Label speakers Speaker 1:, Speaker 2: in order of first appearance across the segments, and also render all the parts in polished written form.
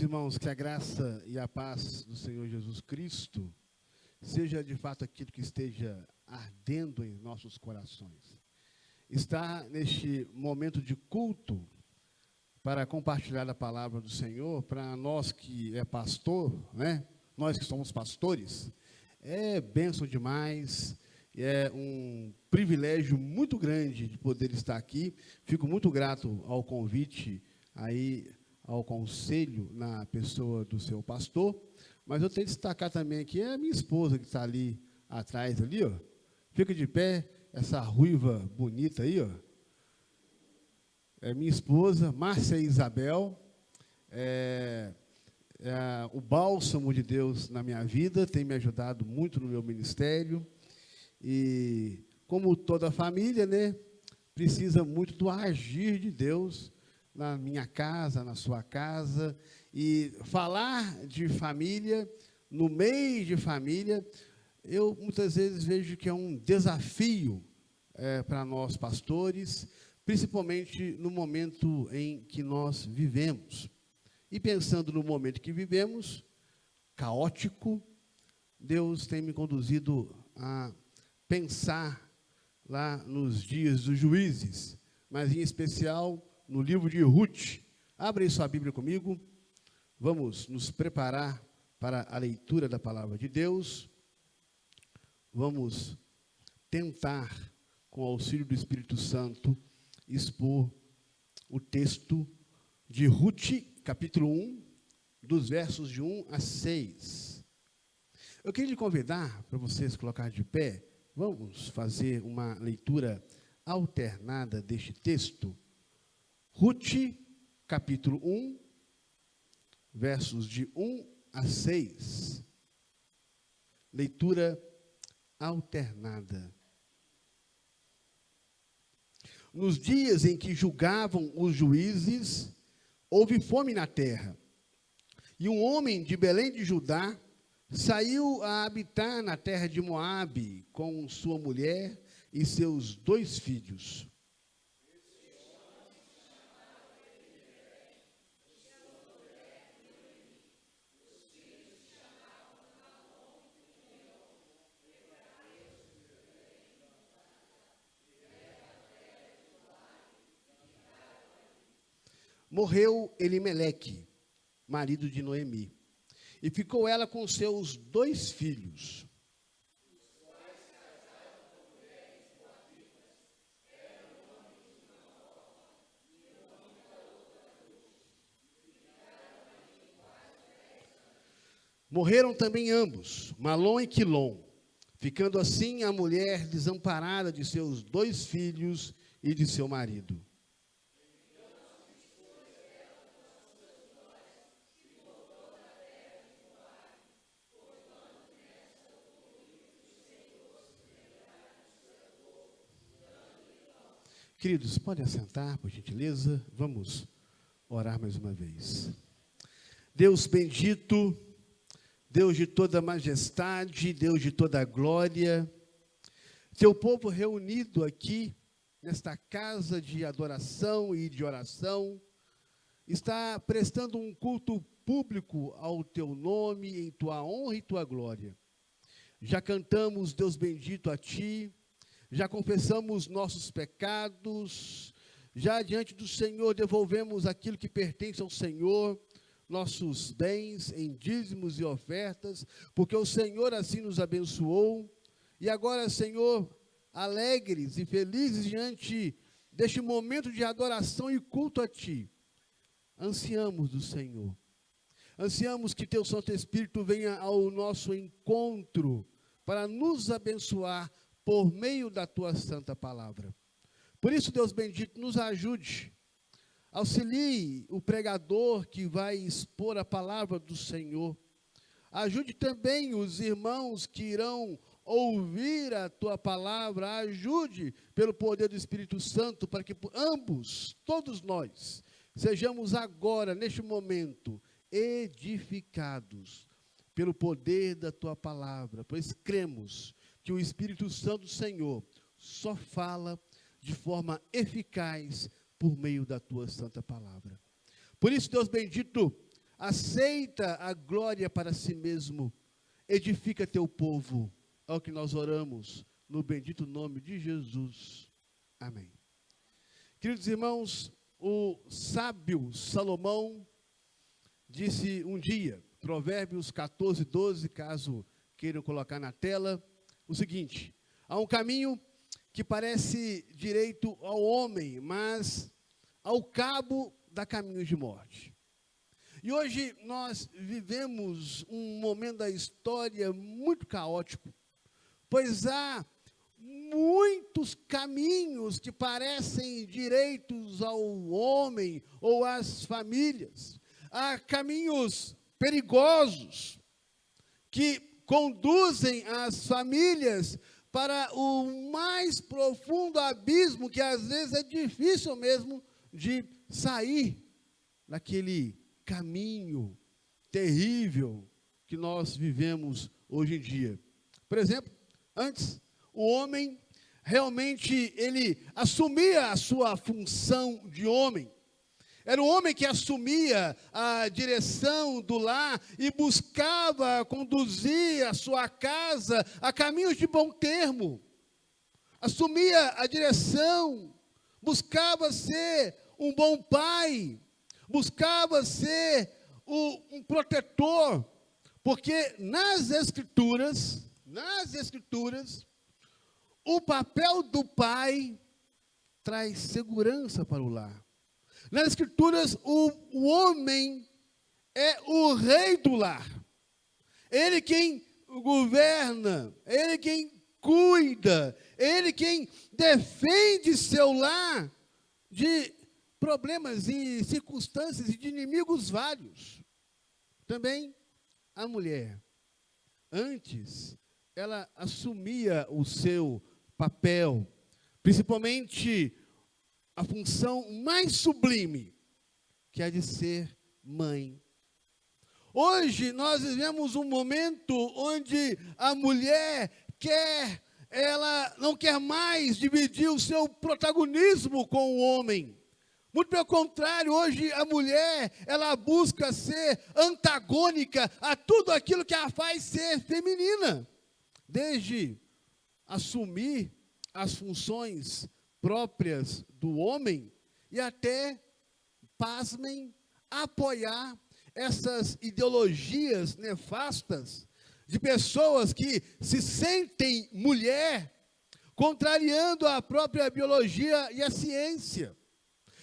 Speaker 1: Irmãos, que a graça e a paz do Senhor Jesus Cristo seja de fato aquilo que esteja ardendo em nossos corações. Está neste momento de culto para compartilhar a palavra do Senhor, para nós que é pastor, né? Nós que somos pastores, é bênção demais, é um privilégio muito grande de poder estar aqui. Fico muito grato ao convite aí, ao conselho na pessoa do seu pastor, mas eu tenho que destacar também aqui a minha esposa que está ali atrás, ali, ó. Fica de pé, essa ruiva bonita aí, ó. É minha esposa, Márcia Isabel, o bálsamo de Deus na minha vida, tem me ajudado muito no meu ministério, e como toda família, né, precisa muito do agir de Deus na minha casa, na sua casa, e falar de família, no meio de família, eu muitas vezes vejo que é um desafio para nós pastores, principalmente no momento em que nós vivemos. E pensando no momento que vivemos, caótico, Deus tem me conduzido a pensar lá nos dias dos juízes, mas em especial no livro de Ruth. Abra aí sua Bíblia comigo, vamos nos preparar para a leitura da palavra de Deus. Vamos tentar, com o auxílio do Espírito Santo, expor o texto de Ruth, capítulo 1, dos versos de 1 a 6. Eu queria lhe convidar para vocês colocar de pé. Vamos fazer uma leitura alternada deste texto. Ruth, capítulo 1, versos de 1 a 6. Leitura alternada. Nos dias em que julgavam os juízes, houve fome na terra. E um homem de Belém de Judá saiu a habitar na terra de Moabe com sua mulher e seus 2 filhos. Morreu Elimeleque, marido de Noemi, e ficou ela com seus 2 filhos. Morreram também ambos, Malom e Quilom, ficando assim a mulher desamparada de seus 2 filhos e de seu marido. Queridos, podem assentar, por gentileza. Vamos orar mais uma vez. Deus bendito, Deus de toda majestade, Deus de toda glória, teu povo reunido aqui, nesta casa de adoração e de oração, está prestando um culto público ao teu nome, em tua honra e tua glória. Já cantamos, Deus bendito, a ti, já confessamos nossos pecados, já diante do Senhor devolvemos aquilo que pertence ao Senhor, nossos bens em dízimos e ofertas, porque o Senhor assim nos abençoou. E agora, Senhor, alegres e felizes diante deste momento de adoração e culto a Ti, ansiamos do Senhor. Ansiamos que Teu Santo Espírito venha ao nosso encontro para nos abençoar por meio da Tua santa palavra. Por isso, Deus bendito, nos ajude, auxilie o pregador que vai expor a palavra do Senhor, ajude também os irmãos que irão ouvir a Tua palavra, ajude pelo poder do Espírito Santo, para que ambos, todos nós, sejamos agora, neste momento, edificados pelo poder da Tua palavra, pois cremos que o Espírito Santo do Senhor só fala de forma eficaz por meio da Tua santa palavra. Por isso, Deus bendito, aceita a glória para si mesmo, edifica teu povo. É o que nós oramos no bendito nome de Jesus. Amém. Queridos irmãos, o sábio Salomão disse um dia, Provérbios 14, 12, caso queiram colocar na tela, o seguinte: há um caminho que parece direito ao homem, mas ao cabo dá caminhos de morte. E hoje nós vivemos um momento da história muito caótico, pois há muitos caminhos que parecem direitos ao homem ou às famílias. Há caminhos perigosos que conduzem as famílias para o mais profundo abismo, que às vezes é difícil mesmo de sair daquele caminho terrível que nós vivemos hoje em dia. Por exemplo, antes, o homem realmente ele assumia a sua função de homem. Era o homem que assumia a direção do lar e buscava conduzir a sua casa a caminhos de bom termo. Assumia a direção, buscava ser um bom pai, buscava ser um protetor, porque nas Escrituras, o papel do pai traz segurança para o lar. Nas Escrituras, o homem é o rei do lar. Ele quem governa, ele quem cuida, ele quem defende seu lar de problemas e circunstâncias e de inimigos vários. Também a mulher, antes, ela assumia o seu papel, principalmente a função mais sublime, que é de ser mãe. Hoje nós vivemos um momento onde a mulher ela não quer mais dividir o seu protagonismo com o homem. Muito pelo contrário, hoje a mulher, ela busca ser antagônica a tudo aquilo que a faz ser feminina. Desde assumir as funções próprias do homem e até, pasmem, apoiar essas ideologias nefastas de pessoas que se sentem mulher, contrariando a própria biologia e a ciência.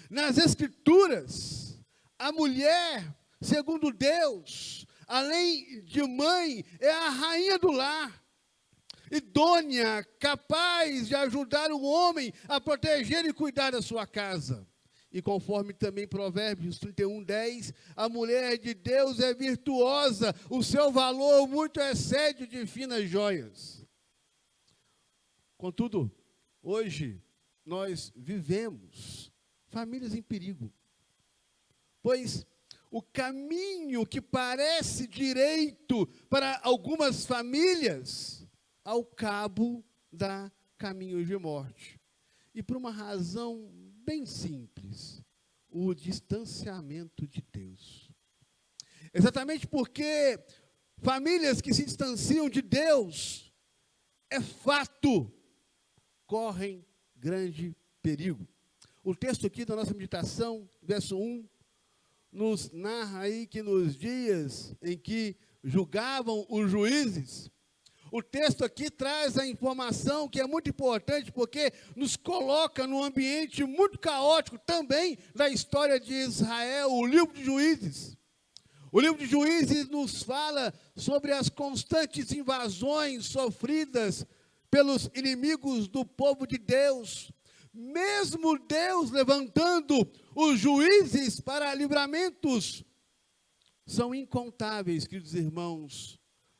Speaker 1: Nas Escrituras, a mulher, segundo Deus, além de mãe, é a rainha do lar, idônea, capaz de ajudar o homem a proteger e cuidar da sua casa. E conforme também Provérbios 31, 10, a mulher de Deus é virtuosa, o seu valor muito excede de finas joias. Contudo, hoje nós vivemos famílias em perigo, pois o caminho que parece direito para algumas famílias, ao cabo dá caminhos de morte. E por uma razão bem simples, o distanciamento de Deus. Exatamente porque famílias que se distanciam de Deus, é fato, correm grande perigo. O texto aqui da nossa meditação, verso 1, nos narra aí que nos dias em que julgavam os juízes, o texto aqui traz a informação que é muito importante, porque nos coloca num ambiente muito caótico também da história de Israel, o livro de Juízes. O livro de Juízes nos fala sobre as constantes invasões sofridas pelos inimigos do povo de Deus. Mesmo Deus levantando os juízes para livramentos, são incontáveis, queridos irmãos,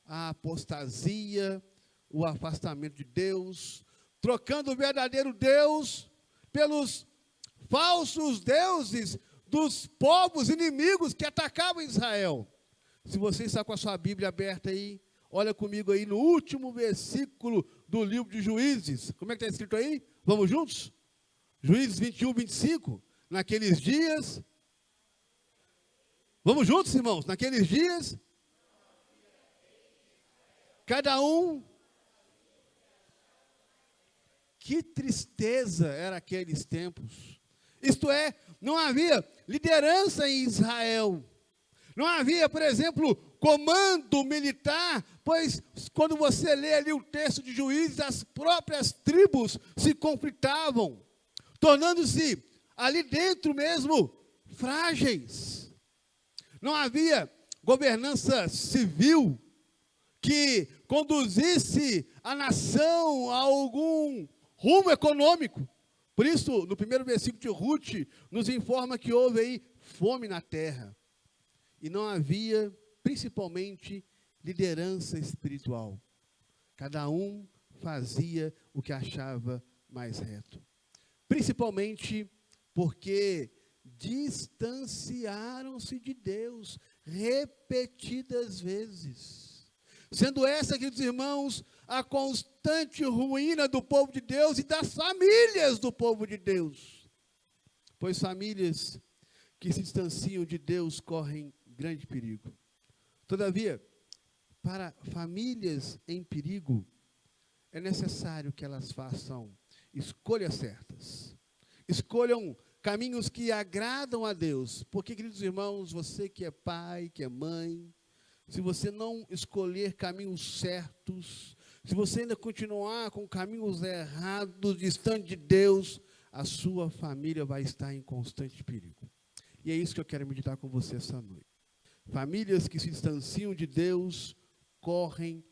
Speaker 1: a apostasia, o afastamento de Deus, trocando o verdadeiro Deus pelos falsos deuses dos povos inimigos que atacavam Israel. Se você está com a sua Bíblia aberta aí, olha comigo aí no último versículo do livro de Juízes. Como é que está escrito aí? Vamos juntos? Juízes 21, 25. Naqueles dias, Vamos juntos, irmãos? Naqueles dias, cada um... Que tristeza eram aqueles tempos. Isto é, não havia liderança em Israel. Não havia, por exemplo, comando militar, pois quando você lê ali o texto de Juízes, as próprias tribos se conflitavam, tornando-se ali dentro mesmo frágeis. Não havia governança civil que conduzisse a nação a algum rumo econômico. Por isso, no primeiro versículo de Ruth, nos informa que houve aí fome na terra. E não havia, principalmente, liderança espiritual. Cada um fazia o que achava mais reto. Principalmente porque distanciaram-se de Deus repetidas vezes. Sendo essa, queridos irmãos, a constante ruína do povo de Deus e das famílias do povo de Deus. Pois famílias que se distanciam de Deus correm grande perigo. Todavia, para famílias em perigo, é necessário que elas façam escolhas certas. Escolham caminhos que agradam a Deus. Porque, queridos irmãos, você que é pai, que é mãe, se você não escolher caminhos certos, se você ainda continuar com caminhos errados, distante de Deus, a sua família vai estar em constante perigo. E é isso que eu quero meditar com você essa noite. Famílias que se distanciam de Deus correm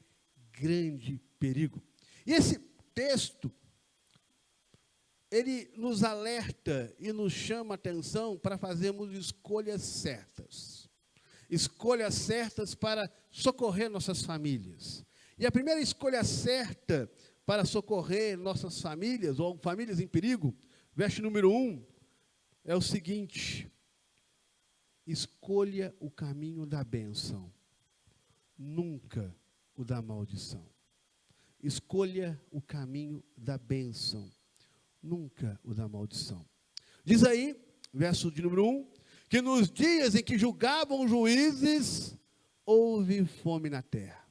Speaker 1: grande perigo. E esse texto, ele nos alerta e nos chama a atenção para fazermos escolhas certas. Escolhas certas para socorrer nossas famílias. E a primeira escolha certa para socorrer nossas famílias, ou famílias em perigo, verso número 1, é o seguinte: escolha o caminho da bênção, nunca o da maldição. Escolha o caminho da bênção, nunca o da maldição. Diz aí, verso de número 1, que nos dias em que julgavam os juízes, houve fome na terra.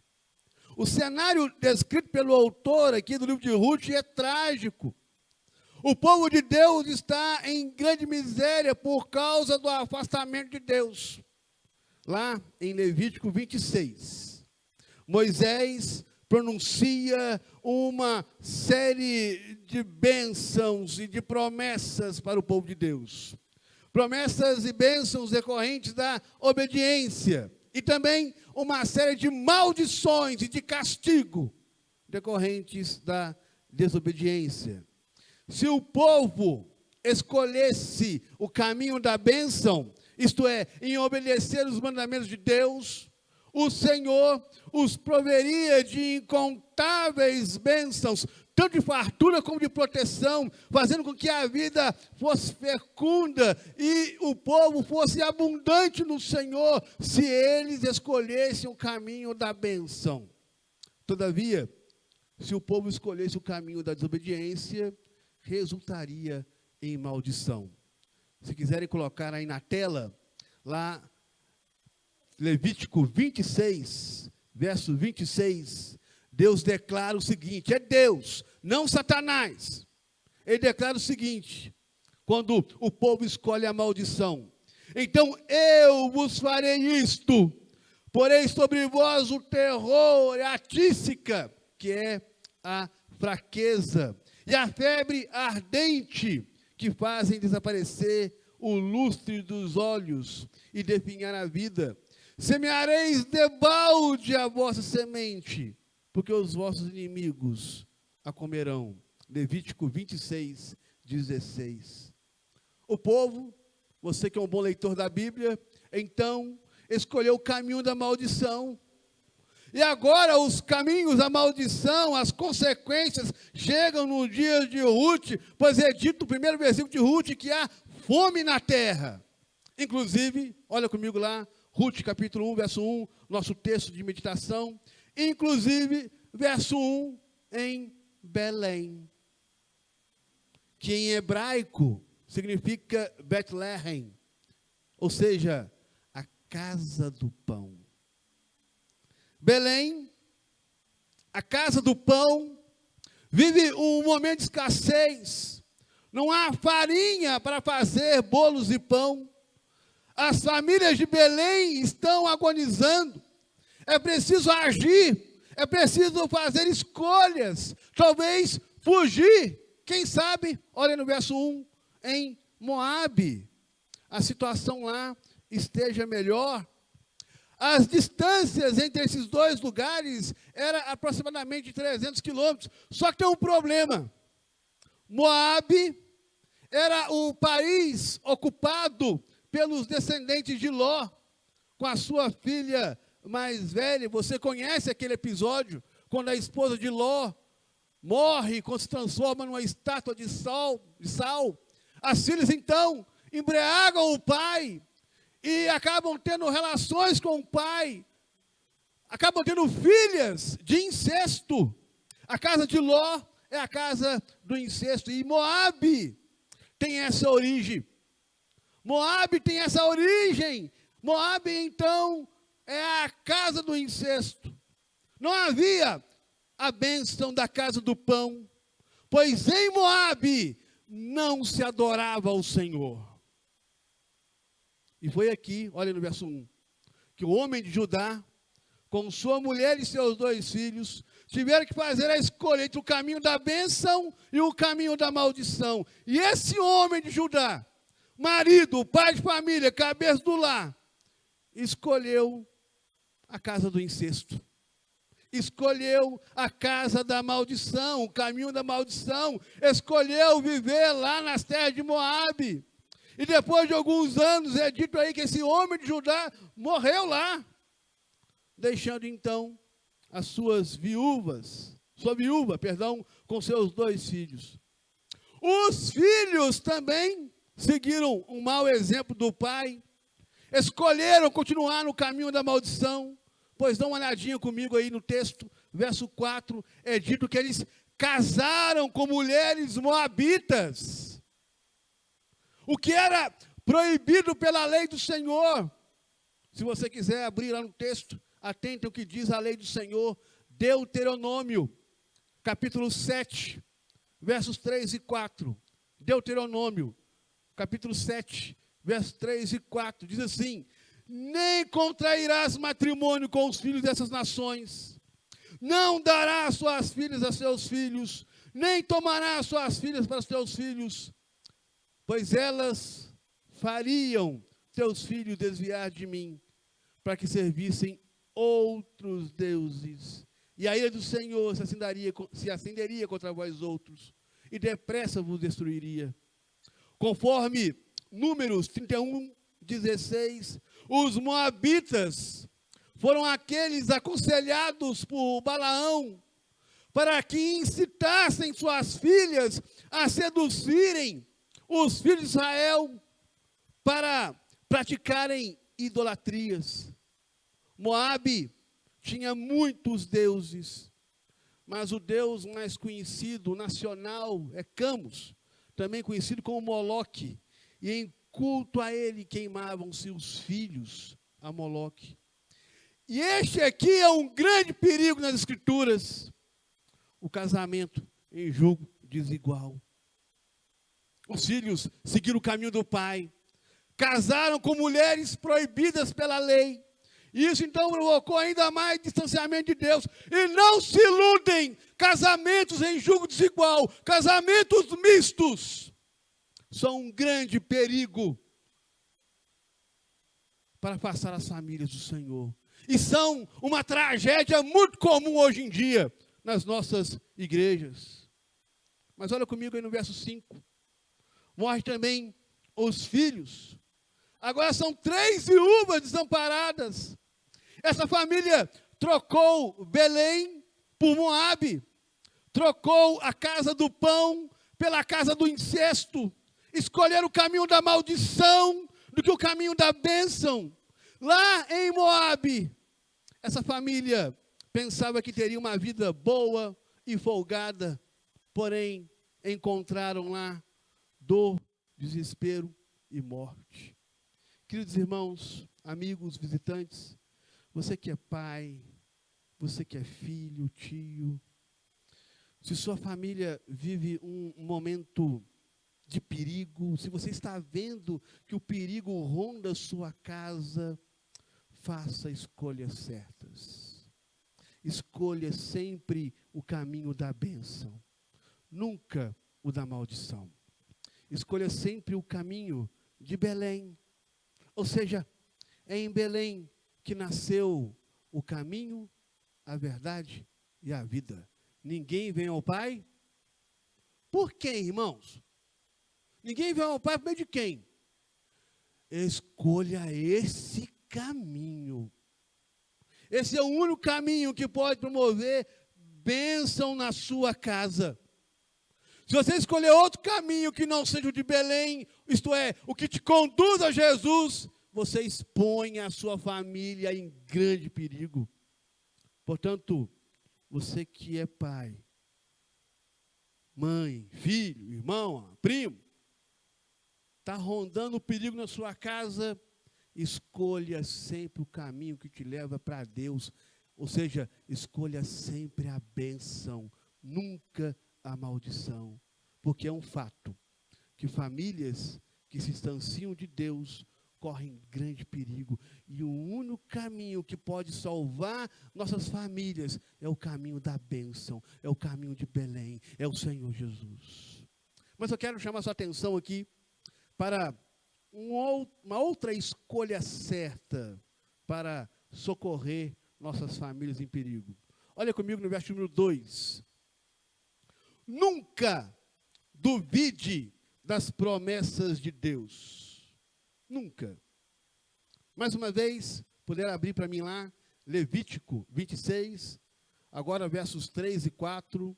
Speaker 1: O cenário descrito pelo autor aqui do livro de Ruth é trágico. O povo de Deus está em grande miséria por causa do afastamento de Deus. Lá em Levítico 26, Moisés pronuncia uma série de bênçãos e de promessas para o povo de Deus. Promessas e bênçãos decorrentes da obediência. E também uma série de maldições e de castigo decorrentes da desobediência. Se o povo escolhesse o caminho da bênção, isto é, em obedecer os mandamentos de Deus, o Senhor os proveria de incontáveis bênçãos, tanto de fartura como de proteção, fazendo com que a vida fosse fecunda e o povo fosse abundante no Senhor, se eles escolhessem o caminho da bênção. Todavia, se o povo escolhesse o caminho da desobediência, resultaria em maldição. Se quiserem colocar aí na tela, lá, Levítico 26, verso 26, Deus declara o seguinte, é Deus, não Satanás. Ele declara o seguinte, quando o povo escolhe a maldição: então eu vos farei isto, porei sobre vós o terror, a tísica, que é a fraqueza, e a febre ardente, que fazem desaparecer o lustre dos olhos e definhar a vida. Semeareis debalde a vossa semente, porque os vossos inimigos a comerão. Levítico 26, 16. O povo, você que é um bom leitor da Bíblia, então escolheu o caminho da maldição. E agora os caminhos da maldição, as consequências, chegam no dia de Ruth, pois é dito no primeiro versículo de Ruth que há fome na terra. Inclusive, olha comigo lá, Ruth capítulo 1, verso 1, nosso texto de meditação. Inclusive, verso 1, em Belém, que em hebraico significa Betlehem, ou seja, a casa do pão. Belém, a casa do pão, vive um momento de escassez. Não há farinha para fazer bolos e pão. As famílias de Belém estão agonizando. É preciso agir, é preciso fazer escolhas, talvez fugir. Quem sabe, olha no verso 1, em Moabe, a situação lá esteja melhor. As distâncias entre esses dois lugares eram aproximadamente 300 quilômetros. Só que tem um problema. Moabe era o país ocupado pelos descendentes de Ló, com a sua filha mais velha. Você conhece aquele episódio, quando a esposa de Ló morre, quando se transforma numa estátua de sal. As filhas, então, embriagam o pai e acabam tendo relações com o pai, acabam tendo filhas de incesto. A casa de Ló é a casa do incesto, e Moabe tem essa origem. Moabe tem essa origem. Moabe, então, é a casa do incesto. Não havia a bênção da casa do pão, pois em Moabe não se adorava ao Senhor. E foi aqui, olha no verso 1, que o homem de Judá, com sua mulher e seus 2 filhos, tiveram que fazer a escolha entre o caminho da bênção e o caminho da maldição. E esse homem de Judá, marido, pai de família, cabeça do lar, escolheu a casa do incesto. Escolheu a casa da maldição, o caminho da maldição. Escolheu viver lá nas terras de Moabe. E depois de alguns anos, é dito aí que esse homem de Judá morreu lá, deixando então as sua viúva, com seus 2 filhos. Os filhos também seguiram um mau exemplo do pai, escolheram continuar no caminho da maldição. Pois dá uma olhadinha comigo aí no texto, verso 4, é dito que eles casaram com mulheres moabitas. O que era proibido pela lei do Senhor. Se você quiser abrir lá no texto, atente ao que diz a lei do Senhor, Deuteronômio, capítulo 7, versos 3 e 4. Deuteronômio, capítulo 7, versos 3 e 4, diz assim: nem contrairás matrimônio com os filhos dessas nações, não darás suas filhas a seus filhos, nem tomarás suas filhas para os teus filhos, pois elas fariam teus filhos desviar de mim, para que servissem outros deuses. E a ira do Senhor se acenderia contra vós outros, e depressa vos destruiria. Conforme Números 31, 16, os moabitas foram aqueles aconselhados por Balaão para que incitassem suas filhas a seduzirem os filhos de Israel para praticarem idolatrias. Moabe tinha muitos deuses, mas o deus mais conhecido, nacional, é Camus, também conhecido como Moloque, e em culto a ele queimavam-se os filhos a Moloque. E este aqui é um grande perigo nas Escrituras: o casamento em julgo desigual. Os filhos seguiram o caminho do pai, casaram com mulheres proibidas pela lei. Isso então provocou ainda mais distanciamento de Deus. E não se iludem, casamentos em julgo desigual, casamentos mistos, são um grande perigo para afastar as famílias do Senhor. E são uma tragédia muito comum hoje em dia nas nossas igrejas. Mas olha comigo aí no verso 5. Morre também os filhos. Agora são 3 viúvas desamparadas. Essa família trocou Belém por Moabe. Trocou a casa do pão pela casa do incesto. Escolheram o caminho da maldição do que o caminho da bênção. Lá em Moabe, essa família pensava que teria uma vida boa e folgada, porém encontraram lá dor, desespero e morte. Queridos irmãos, amigos, visitantes, você que é pai, você que é filho, tio, se sua família vive um momento de perigo, se você está vendo que o perigo ronda sua casa, faça escolhas certas. Escolha sempre o caminho da bênção, nunca o da maldição. Escolha sempre o caminho de Belém. Ou seja, é em Belém que nasceu o caminho, a verdade e a vida. Ninguém vem ao Pai. Por quem, irmãos? Ninguém vem ao Pai por meio de quem? Escolha esse caminho. Esse é o único caminho que pode promover bênção na sua casa. Se você escolher outro caminho que não seja o de Belém, isto é, o que te conduz a Jesus, você expõe a sua família em grande perigo. Portanto, você que é pai, mãe, filho, irmão, primo, está rondando o perigo na sua casa, escolha sempre o caminho que te leva para Deus. Ou seja, escolha sempre a bênção, nunca a maldição. Porque é um fato que famílias que se distanciam de Deus correm grande perigo. E o único caminho que pode salvar nossas famílias é o caminho da bênção, é o caminho de Belém, é o Senhor Jesus. Mas eu quero chamar sua atenção aqui para uma outra escolha certa para socorrer nossas famílias em perigo. Olha comigo no verso número 2. Nunca duvide das promessas de Deus. Nunca. Mais uma vez, puder abrir para mim lá, Levítico 26, agora versos 3 e 4.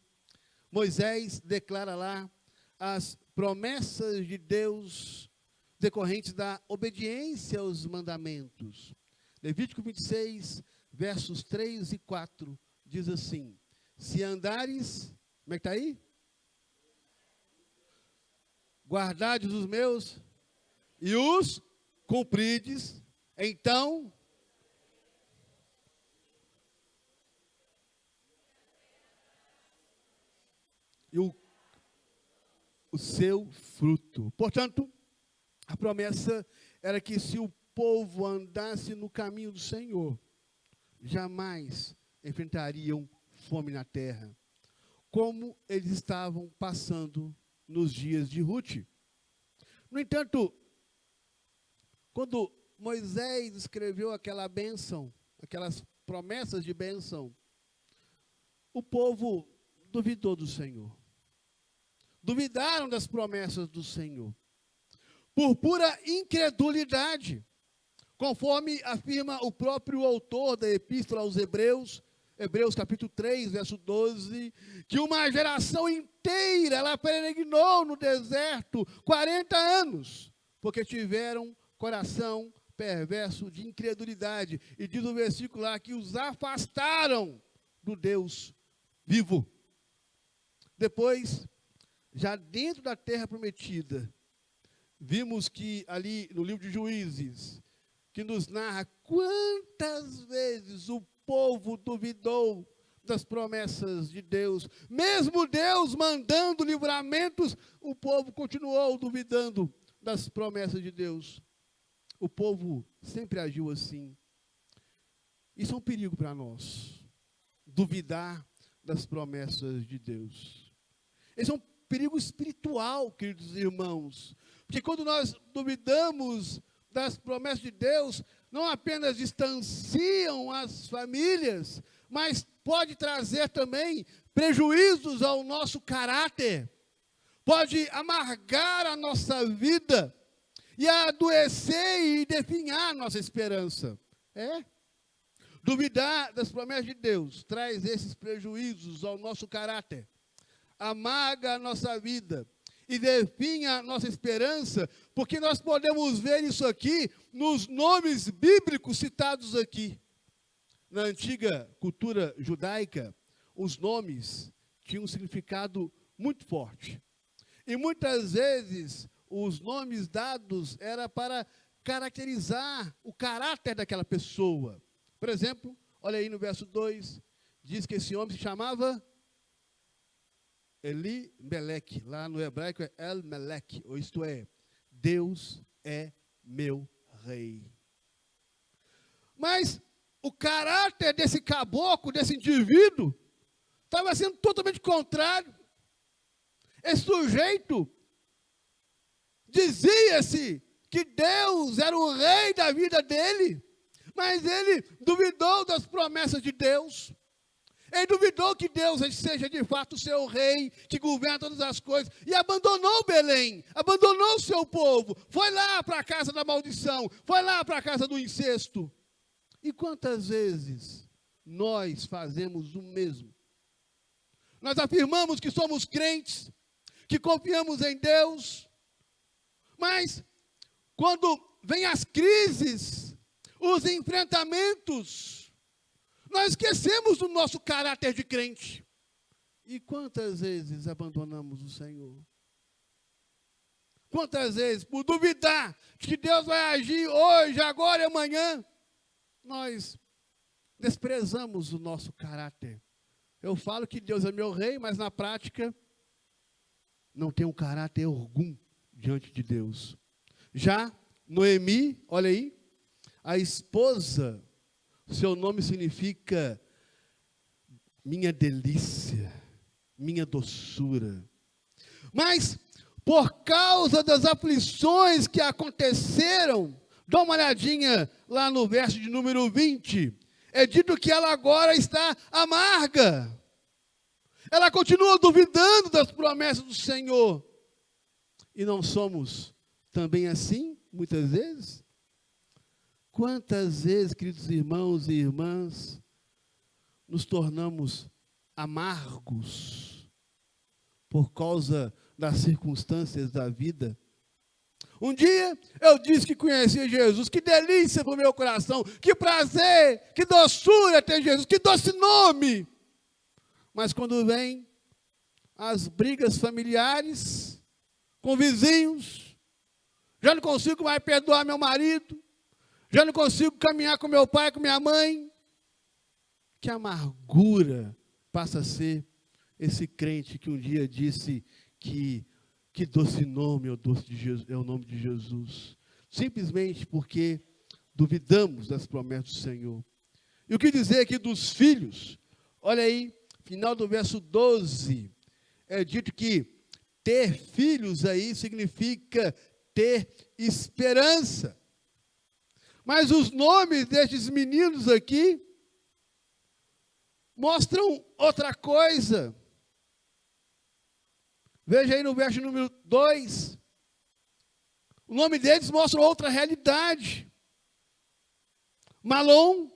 Speaker 1: Moisés declara lá as promessas de Deus decorrentes da obediência aos mandamentos. Levítico 26, versos 3 e 4, diz assim: se andares, como é que está aí? Guardardes os meus e os cumprides, então e o seu fruto. Portanto, a promessa era que se o povo andasse no caminho do Senhor, jamais enfrentariam fome na terra, como eles estavam passando nos dias de Ruth. No entanto, quando Moisés escreveu aquela bênção, aquelas promessas de bênção, o povo duvidou do Senhor. Duvidaram das promessas do Senhor, por pura incredulidade, conforme afirma o próprio autor da Epístola aos Hebreus, Hebreus capítulo 3, verso 12, que uma geração inteira ela peregrinou no deserto 40 anos, porque tiveram coração perverso de incredulidade. E diz o versículo lá que os afastaram do Deus vivo. Depois, já dentro da terra prometida, vimos que ali no livro de Juízes, que nos narra quantas vezes o povo duvidou das promessas de Deus. Mesmo Deus mandando livramentos, o povo continuou duvidando das promessas de Deus. O povo sempre agiu assim. Isso é um perigo para nós, duvidar das promessas de Deus. Esse é um perigo espiritual, queridos irmãos, porque quando nós duvidamos das promessas de Deus, não apenas distanciam as famílias, mas pode trazer também prejuízos ao nosso caráter, pode amargar a nossa vida e adoecer e definhar a nossa esperança. Duvidar das promessas de Deus traz esses prejuízos ao nosso caráter, amarga a nossa vida e definha a nossa esperança, porque nós podemos ver isso aqui nos nomes bíblicos citados aqui. Na antiga cultura judaica, os nomes tinham um significado muito forte. E muitas vezes os nomes dados era para caracterizar o caráter daquela pessoa. Por exemplo, olha aí no verso 2, diz que esse homem se chamava Eli-Meleque. Lá no hebraico é El-Meleque, ou isto é, Deus é meu rei. Mas o caráter desse caboclo, desse indivíduo, estava sendo totalmente contrário. Esse sujeito dizia-se que Deus era o rei da vida dele, mas ele duvidou das promessas de Deus. Ele duvidou que Deus seja de fato o seu rei, que governa todas as coisas, e abandonou Belém, abandonou o seu povo, foi lá para a casa da maldição, foi lá para a casa do incesto. E quantas vezes nós fazemos o mesmo? Nós afirmamos que somos crentes, que confiamos em Deus, mas quando vem as crises, os enfrentamentos, nós esquecemos do nosso caráter de crente. E quantas vezes abandonamos o Senhor? Quantas vezes, por duvidar de que Deus vai agir hoje, agora e amanhã, nós desprezamos o nosso caráter. Eu falo que Deus é meu rei, mas na prática não tem um caráter algum diante de Deus. Já Noemi, olha aí, a esposa, seu nome significa minha delícia, minha doçura. Mas, por causa das aflições que aconteceram, dá uma olhadinha lá no verso de número 20, é dito que ela agora está amarga. Ela continua duvidando das promessas do Senhor. E não somos também assim, muitas vezes? Quantas vezes, queridos irmãos e irmãs, nos tornamos amargos por causa das circunstâncias da vida? Um dia eu disse que conhecia Jesus, que delícia para o meu coração, que prazer, que doçura ter Jesus, que doce nome. Mas quando vem as brigas familiares, com vizinhos, já não consigo mais perdoar meu marido, já não consigo caminhar com meu pai, com minha mãe. Que amargura passa a ser esse crente que um dia disse que doce nome é o nome de Jesus. Simplesmente porque duvidamos das promessas do Senhor. E o que dizer aqui dos filhos? Olha aí, final do verso 12, é dito que ter filhos aí significa ter esperança. Mas os nomes destes meninos aqui mostram outra coisa. Veja aí no verso número 2. O nome deles mostra outra realidade. Malom,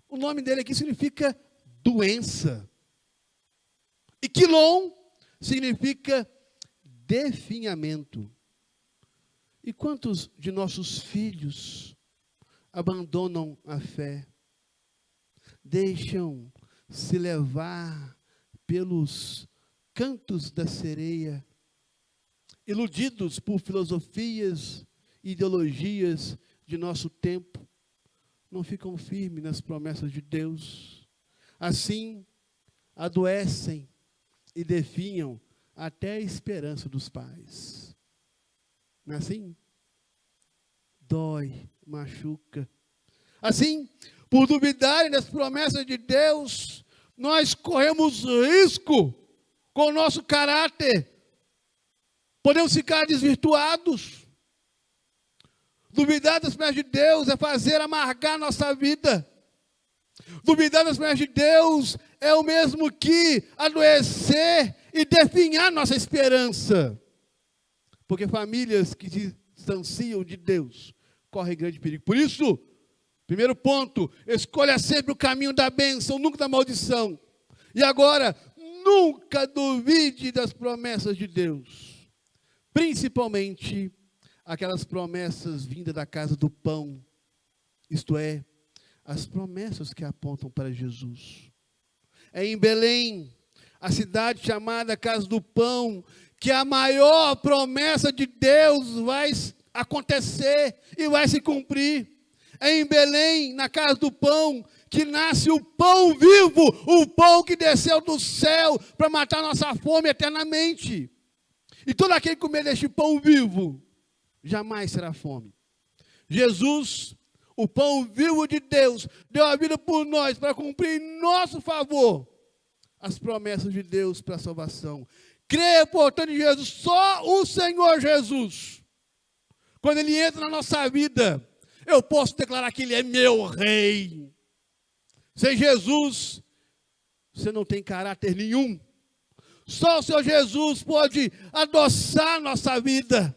Speaker 1: o nome dele aqui significa doença. E Quilom significa definhamento. E quantos de nossos filhos abandonam a fé? Deixam se levar pelos cantos da sereia, iludidos por filosofias e ideologias de nosso tempo, não ficam firmes nas promessas de Deus. Assim, adoecem e definham até a esperança dos pais. Não é assim? Dói, machuca. Assim, por duvidarem das promessas de Deus, nós corremos risco com o nosso caráter. Podemos ficar desvirtuados. Duvidar das promessas de Deus é fazer amargar nossa vida. Duvidar das promessas de Deus é o mesmo que adoecer e definhar nossa esperança. Porque famílias que se distanciam de Deus correm grande perigo. Por isso, primeiro ponto, escolha sempre o caminho da bênção, nunca da maldição. E agora, nunca duvide das promessas de Deus. Principalmente aquelas promessas vindas da casa do pão. Isto é, as promessas que apontam para Jesus. É em Belém, a cidade chamada Casa do Pão, que a maior promessa de Deus vai acontecer e vai se cumprir. É em Belém, na casa do pão, que nasce o pão vivo, o pão que desceu do céu para matar nossa fome eternamente. E todo aquele que comer deste pão vivo, jamais será fome. Jesus, o pão vivo de Deus, deu a vida por nós para cumprir em nosso favor as promessas de Deus para a salvação. Creia, portanto, em Jesus, só o Senhor Jesus. Quando Ele entra na nossa vida, eu posso declarar que Ele é meu rei. Sem Jesus, você não tem caráter nenhum. Só o Senhor Jesus pode adoçar nossa vida.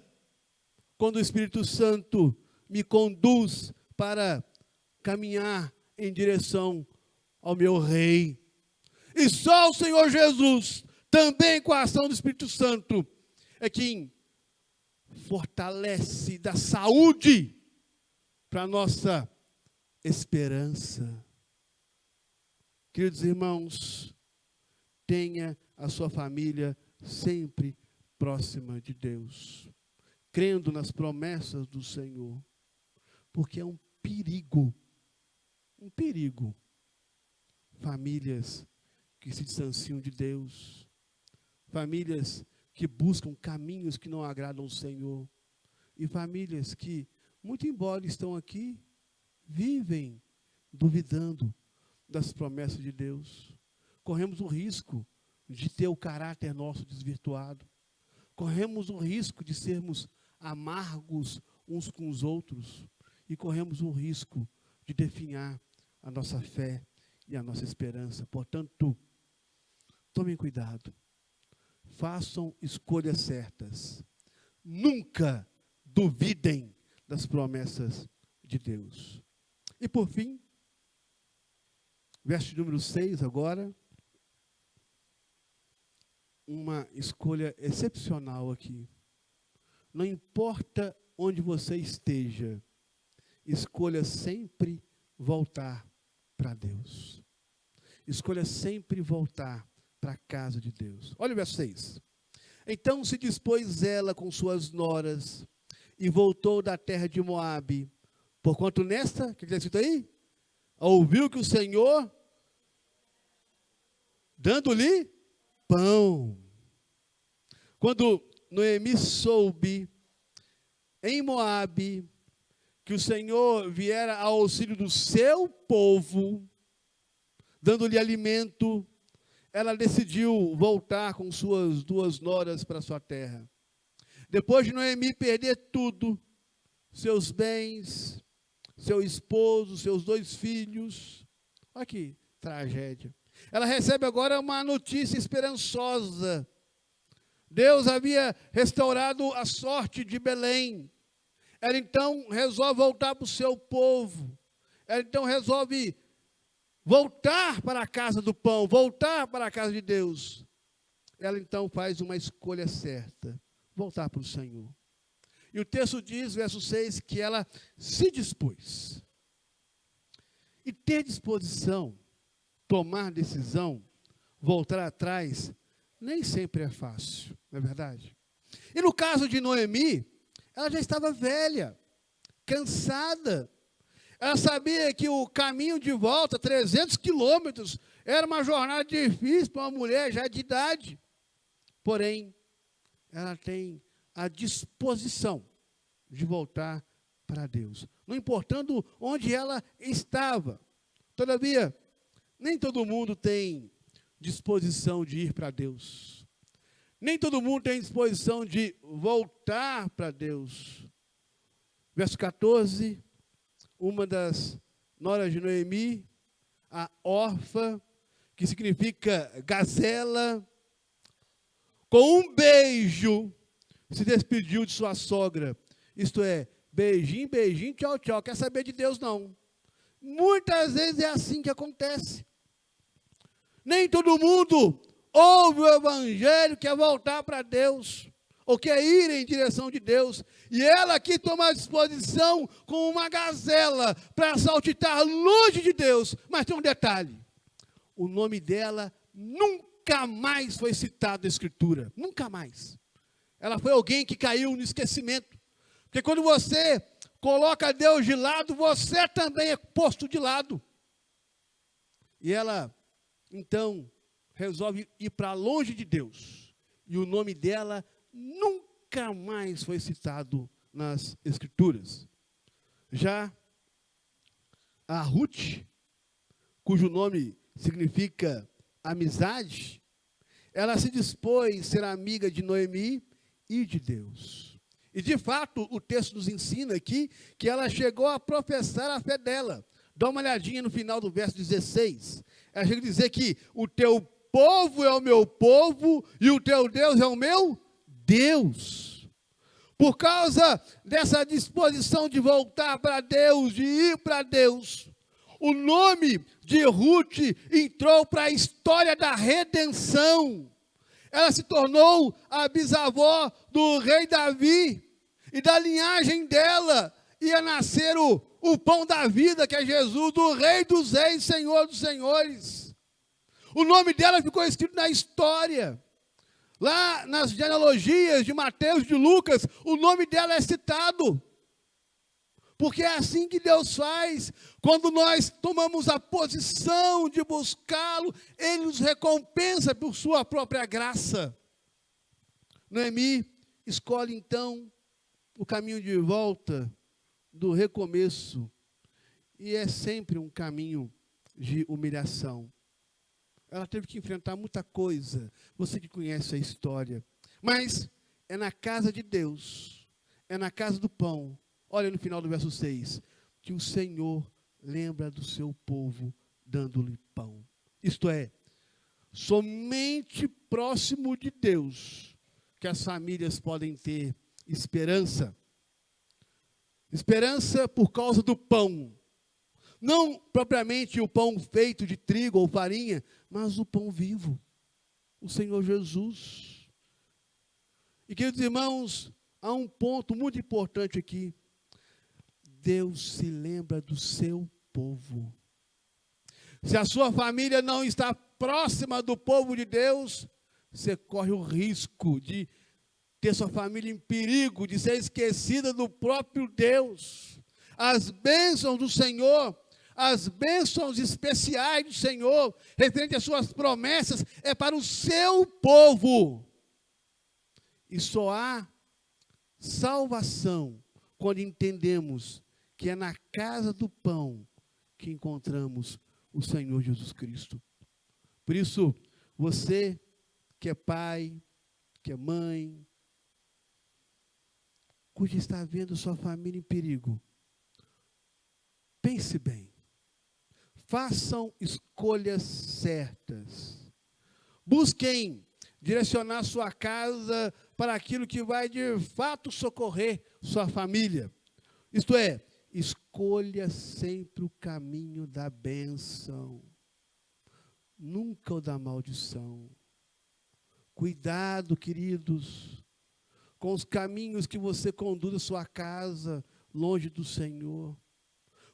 Speaker 1: Quando o Espírito Santo me conduz para caminhar em direção ao meu rei. E só o Senhor Jesus, também com a ação do Espírito Santo, é quem fortalece, dá saúde para a nossa esperança. Queridos irmãos, tenha a sua família sempre próxima de Deus, crendo nas promessas do Senhor, porque é um perigo, famílias que se distanciam de Deus, famílias que buscam caminhos que não agradam o Senhor, e famílias que, muito embora estão aqui, vivem duvidando das promessas de Deus. Corremos o risco de ter o caráter nosso desvirtuado. Corremos o risco de sermos amargos uns com os outros. E corremos o risco de definhar a nossa fé e a nossa esperança. Portanto, tomem cuidado. Façam escolhas certas. Nunca duvidem das promessas de Deus. E por fim, verso número 6 agora, uma escolha excepcional aqui. Não importa onde você esteja, escolha sempre voltar para Deus. Escolha sempre voltar para a casa de Deus. Olha o verso 6. Então se dispôs ela com suas noras e voltou da terra de Moabe, porquanto nesta, o que está escrito aí? Ouviu que o Senhor, dando-lhe pão. Quando Noemi soube, em Moabe, que o Senhor viera ao auxílio do seu povo, dando-lhe alimento, ela decidiu voltar com suas 2 noras para sua terra. Depois de Noemi perder tudo, seus bens, seu esposo, seus 2 filhos, olha que tragédia. Ela recebe agora uma notícia esperançosa. Deus havia restaurado a sorte de Belém. Ela então resolve voltar para o seu povo. Ela então resolve voltar para a casa do pão, voltar para a casa de Deus. Ela então faz uma escolha certa, voltar para o Senhor. E o texto diz, verso 6, que ela se dispôs. E ter disposição, tomar decisão, voltar atrás, nem sempre é fácil, não é verdade? E no caso de Noemi, ela já estava velha, cansada. Ela sabia que o caminho de volta, 300 quilômetros, era uma jornada difícil para uma mulher já de idade. Porém, ela tem a disposição de voltar para Deus, não importando onde ela estava. Todavia, nem todo mundo tem disposição de ir para Deus. Nem todo mundo tem disposição de voltar para Deus. Verso 14, uma das noras de Noemi, a Orfa, que significa gazela, com um beijo, se despediu de sua sogra. Isto é, beijinho, beijinho, tchau, tchau. Quer saber de Deus, não. Muitas vezes é assim que acontece. Nem todo mundo ouve o evangelho, quer voltar para Deus, ou quer ir em direção de Deus. E ela aqui toma a disposição com uma gazela para saltitar longe de Deus. Mas tem um detalhe: o nome dela nunca mais foi citado na Escritura. Nunca mais. Ela foi alguém que caiu no esquecimento. Porque quando você coloca Deus de lado, você também é posto de lado. E ela, então, resolve ir para longe de Deus. E o nome dela nunca mais foi citado nas Escrituras. Já a Ruth, cujo nome significa amizade, ela se dispôs a ser amiga de Noemi e de Deus. E, de fato, o texto nos ensina aqui que ela chegou a professar a fé dela. Dá uma olhadinha no final do verso 16. Ela chega a dizer que o teu povo é o meu povo e o teu Deus é o meu Deus. Por causa dessa disposição de voltar para Deus, de ir para Deus, o nome de Ruth entrou para a história da redenção. Ela se tornou a bisavó do rei Davi, e da linhagem dela ia nascer o pão da vida, que é Jesus, do rei dos reis, Senhor dos senhores. O nome dela ficou escrito na história. Lá nas genealogias de Mateus, de Lucas, o nome dela é citado. Porque é assim que Deus faz. Quando nós tomamos a posição de buscá-lo, Ele nos recompensa por sua própria graça. Noemi escolhe então o caminho de volta, do recomeço. E é sempre um caminho de humilhação. Ela teve que enfrentar muita coisa. Você que conhece a história. Mas é na casa de Deus, é na casa do pão. Olha no final do verso 6, que o Senhor lembra do seu povo, dando-lhe pão. Isto é, somente próximo de Deus, que as famílias podem ter esperança. Esperança por causa do pão. Não propriamente o pão feito de trigo ou farinha, mas o pão vivo, o Senhor Jesus. E, queridos irmãos, há um ponto muito importante aqui. Deus se lembra do seu povo. Se a sua família não está próxima do povo de Deus, você corre o risco de ter sua família em perigo, de ser esquecida do próprio Deus. As bênçãos do Senhor, as bênçãos especiais do Senhor, referente às suas promessas, é para o seu povo. E só há salvação quando entendemos que é na casa do pão que encontramos o Senhor Jesus Cristo. Por isso, você que é pai, que é mãe, cuja está vendo sua família em perigo, pense bem. Façam escolhas certas. Busquem direcionar sua casa para aquilo que vai de fato socorrer sua família. Isto é, escolha sempre o caminho da bênção, nunca o da maldição. Cuidado, queridos, com os caminhos que você conduz a sua casa longe do Senhor.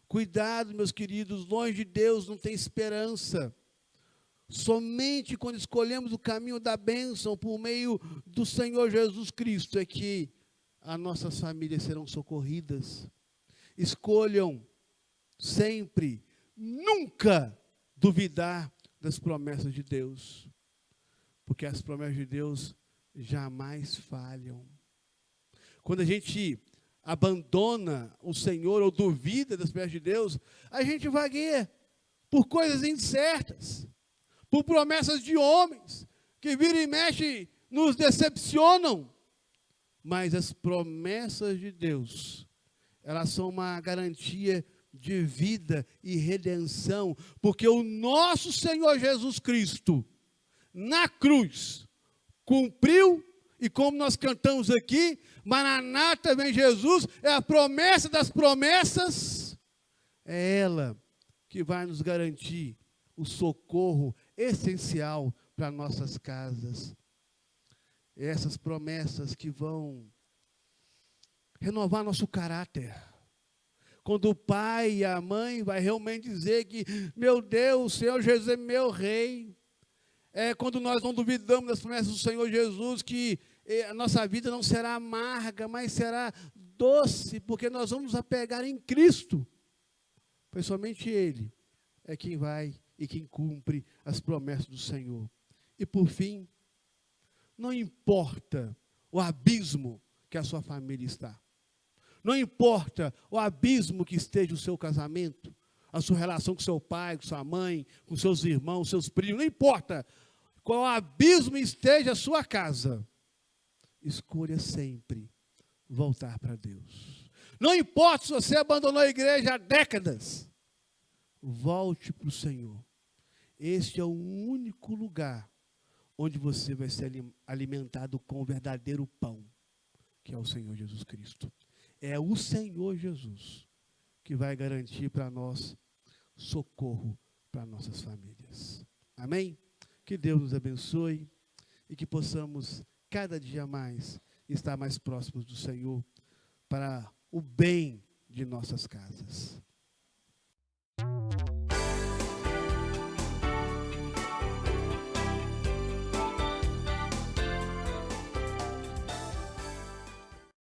Speaker 1: Cuidado, meus queridos, longe de Deus não tem esperança. Somente quando escolhemos o caminho da bênção por meio do Senhor Jesus Cristo é que as nossas famílias serão socorridas. Escolham sempre, nunca duvidar das promessas de Deus, porque as promessas de Deus jamais falham. Quando a gente abandona o Senhor ou duvida das promessas de Deus, a gente vagueia por coisas incertas, por promessas de homens, que vira e mexe nos decepcionam. Mas as promessas de Deus, elas são uma garantia de vida e redenção, porque o nosso Senhor Jesus Cristo, na cruz, cumpriu, e como nós cantamos aqui, Maranata, vem Jesus, é a promessa das promessas, é ela que vai nos garantir o socorro essencial para nossas casas. Essas promessas que vão renovar nosso caráter. Quando o pai e a mãe vai realmente dizer que, meu Deus, o Senhor Jesus é meu rei. É quando nós não duvidamos das promessas do Senhor Jesus, que a nossa vida não será amarga, mas será doce, porque nós vamos nos apegar em Cristo, pois somente Ele é quem vai e quem cumpre as promessas do Senhor. E por fim, não importa o abismo que a sua família está, não importa o abismo que esteja o seu casamento, a sua relação com seu pai, com sua mãe, com seus irmãos, seus primos, não importa qual abismo esteja a sua casa, escolha sempre voltar para Deus. Não importa se você abandonou a igreja há décadas, volte para o Senhor. Este é o único lugar onde você vai ser alimentado com o verdadeiro pão, que é o Senhor Jesus Cristo. É o Senhor Jesus que vai garantir para nós socorro para nossas famílias. Amém? Que Deus nos abençoe e que possamos cada dia mais estar mais próximos do Senhor para o bem de nossas casas.